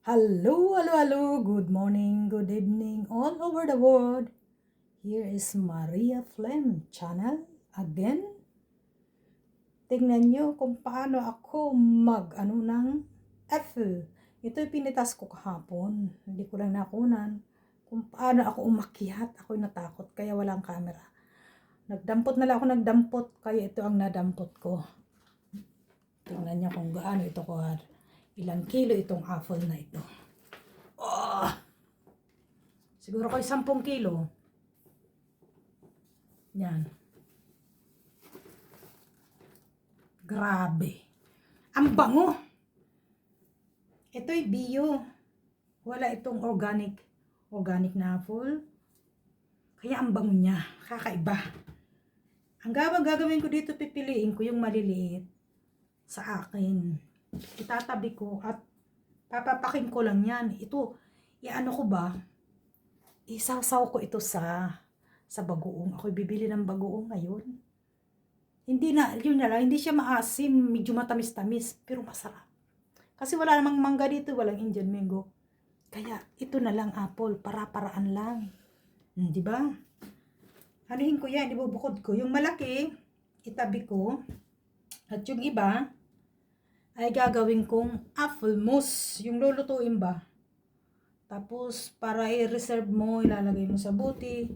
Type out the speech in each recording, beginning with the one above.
Hello, hello, hello. Good morning, good evening, all over the world. Here is Maria Flem channel again. Tingnan nyo kung paano ako ng Apple. Ito'y pinitas ko kahapon. Hindi ko lang nakunan. Kung paano ako umakyat. Ako'y natakot kaya walang camera. Nagdampot na lang ako nagdampot. Kaya ito ang nadampot ko. Tingnan nyo kung gaano ito ko. Ilang kilo itong apple na ito. Oh! Siguro ko 10 kilo. Yan. Grabe. Ang bango. Ito'y bio. Wala itong organic na apple. Kaya ang bango niya. Kakaiba. Ang gagawin ko dito, pipiliin ko yung maliliit sa akin. Itatabi ko at papapakin ko lang yan. Ito, iano ko ba? Isasaw ko ito sa bagoong. Ako'y bibili ng bagoong ngayon. Hindi na, yun na lang, hindi siya maasim, medyo matamis-tamis, pero masarap. Kasi wala namang mangga dito, walang Indian mango. Kaya, ito na lang apple, para-paraan lang. Di ba? Anuhin ko yan, ibubukod ko. Yung malaki, itabi ko. At yung iba, ay gagawin kong apple mousse. Yung lulutuin ba? Tapos, para i-reserve mo, ilalagay mo sa buti.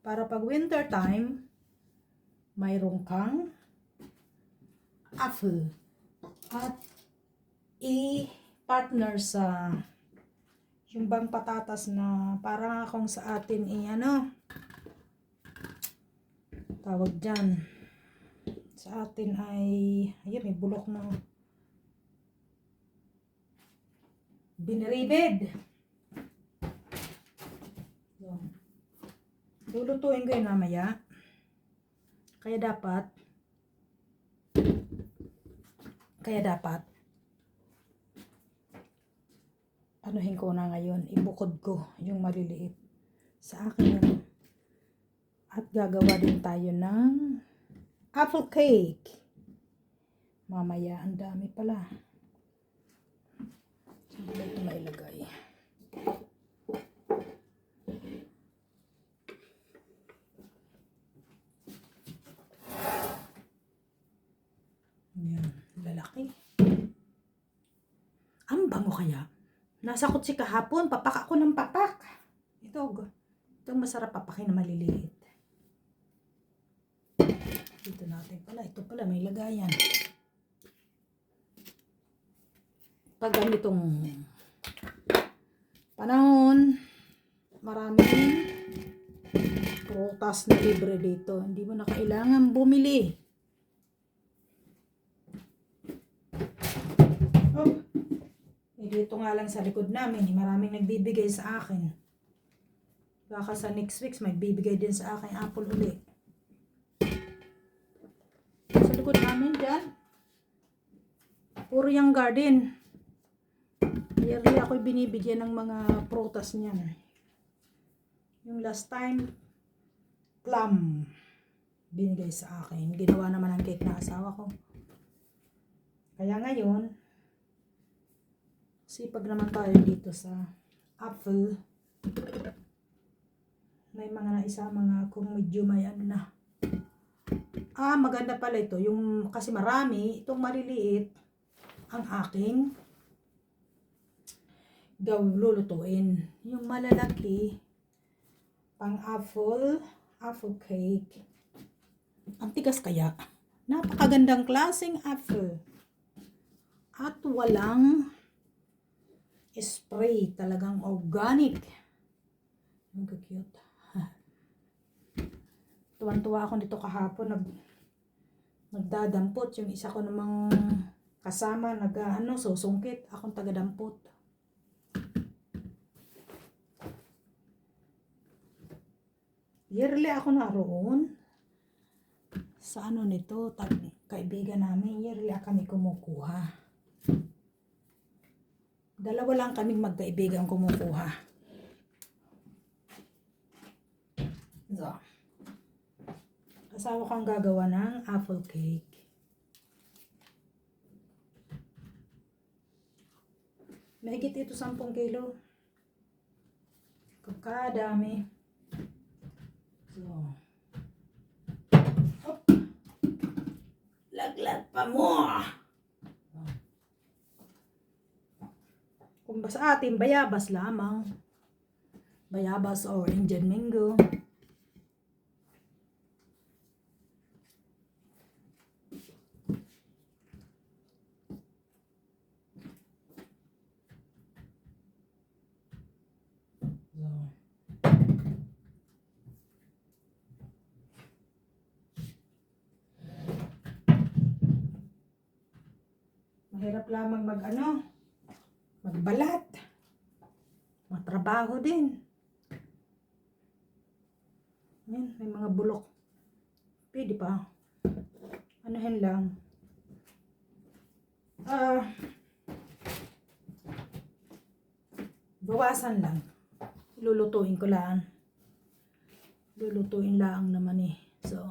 Para pag winter time, mayroon kang apple. At i-partner sa yung bang patatas na parang akong sa atin tawag dyan. Sa atin ay, ayun, may bulok na biniribid. Lulutuin ko yun mamaya. Kaya dapat anuhin ko na ngayon, ibukod ko yung maliliit sa akin yun. At gagawa din tayo ng apple cake mamaya. Ang dami pala. Saan ba ito mailagay? Yan, lalaki. Ang bango kaya. Nasa kutsi kahapon, papak ako ng papak. Itong masarap papakin na maliliit. Dito natin pala. Ito pala, may lagayan. Pag ganitong panahon, maraming prutas na libre dito. Hindi mo na kailangan bumili. Dito nga lang sa likod namin, maraming nagbibigay sa akin. Baka sa next week, magbibigay din sa akin apple uli. Sa likod namin dyan, puro yung garden. Yearly ako'y binibigyan ng mga prutas niyan. Yung last time, plum, binigay sa akin. Ginawa naman ang cake na asawa ko. Kaya ngayon, sipag naman tayo dito sa apple. May mga naisama nga kung medyo may ano na. Maganda pala ito. Yung, kasi marami, itong maliliit, ang aking lulutuin. Yung malalaki, pang apple cake. Ang tigas kaya. Napakagandang klaseng apple. At walang spray, talagang organic. Ang cute. Tuwan-tuwa ako dito kahapon, nagdadampot. Yung isa ko namang kasama, susungkit. Akong tagadampot. Yearly ako naroon. Sa nito, kaibigan namin, yearly kami kumukuha. Dalawa lang kaming magkaibigan kumukuha. So, asawa kang gagawa ng apple cake. Mahigit ito 10 kilo. Kadami. So. Hop. Laglag pa mo. Kung sa atin, bayabas lamang. Bayabas or Indian mango. Mahirap lamang magbalat. Matrabaho din. Yan, may mga bulok. Pwede pa. Anuhin lang. Bawasan lang. Lulutuin ko lang. Lulutuin lang naman eh. So,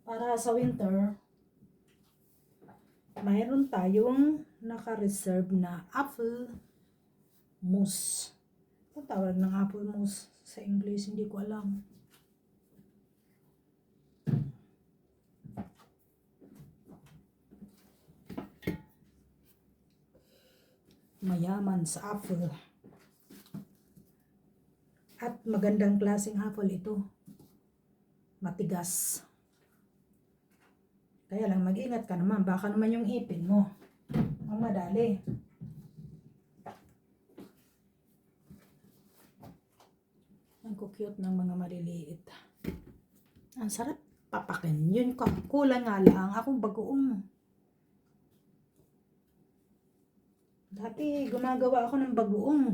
para sa winter, mayroon tayong naka-reserve na apple mousse. Ang tawag ng apple mousse sa English, hindi ko alam. Mayaman sa apple. At magandang klaseng apple ito. Matigas. Kaya lang mag-ingat ka naman. Baka naman yung ipin mo ang madali. Ang cute ng mga maliliit. Ang sarap papakin. Yun kulang nga lang. Akong bagoong. Dati gumagawa ako ng bagoong.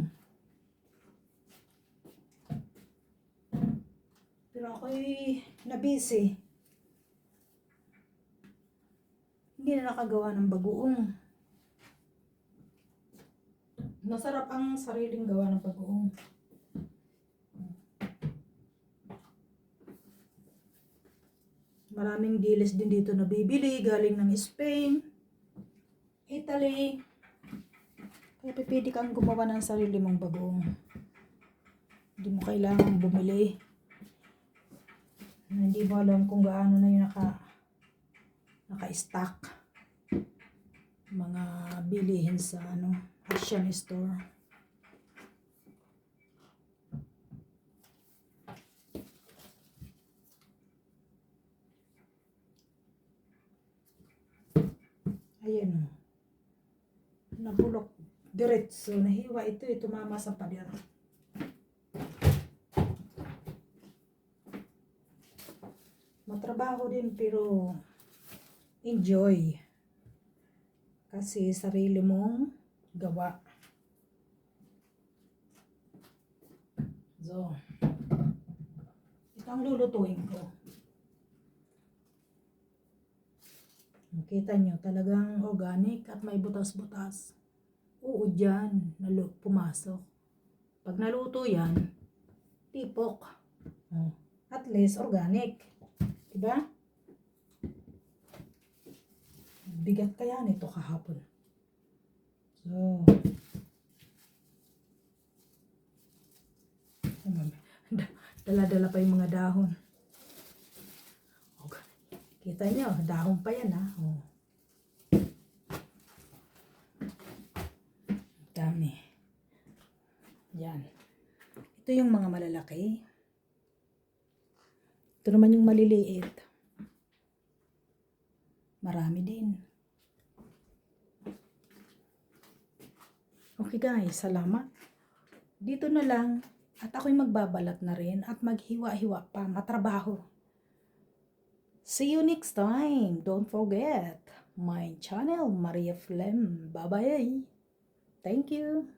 Pero ako'y nabisi. Hindi na nakagawa ng bagoong. Masarap ang sariling gawa ng bagoong. Maraming dilis din dito na bibili. Galing ng Spain, Italy. Kaya pipili kang gumawa ng sarili mong bagoong. Hindi mo kailangan bumili. Hindi mo alam kung gaano na yung naka-stock. Mga bilihin sa Asian store. Ayan o. Nabulok. Diretso. Nahiwa ito. Tumama sa pader. Matrabaho din pero enjoy. Kasi sarili mong gawa. So, ito ang lulutuin ko. Kita nyo, talagang organic at may butas-butas. Oo, dyan. Pumasok. Pag naluto yan, tipok. At least organic. Diba? Bigat kaya nito kahapon. So, dala-dala pa yung mga dahon. Kita nyo, dahon pa yan ha. Oh. Dami. Yan. Ito yung mga malalaki. Ito naman yung maliliit. Marami din. Okay guys, salamat. Dito na lang. At ako'y magbabalat na rin at maghiwa-hiwa pa. Matrabaho. See you next time. Don't forget my channel, Maria Flem. Bye-bye. Thank you.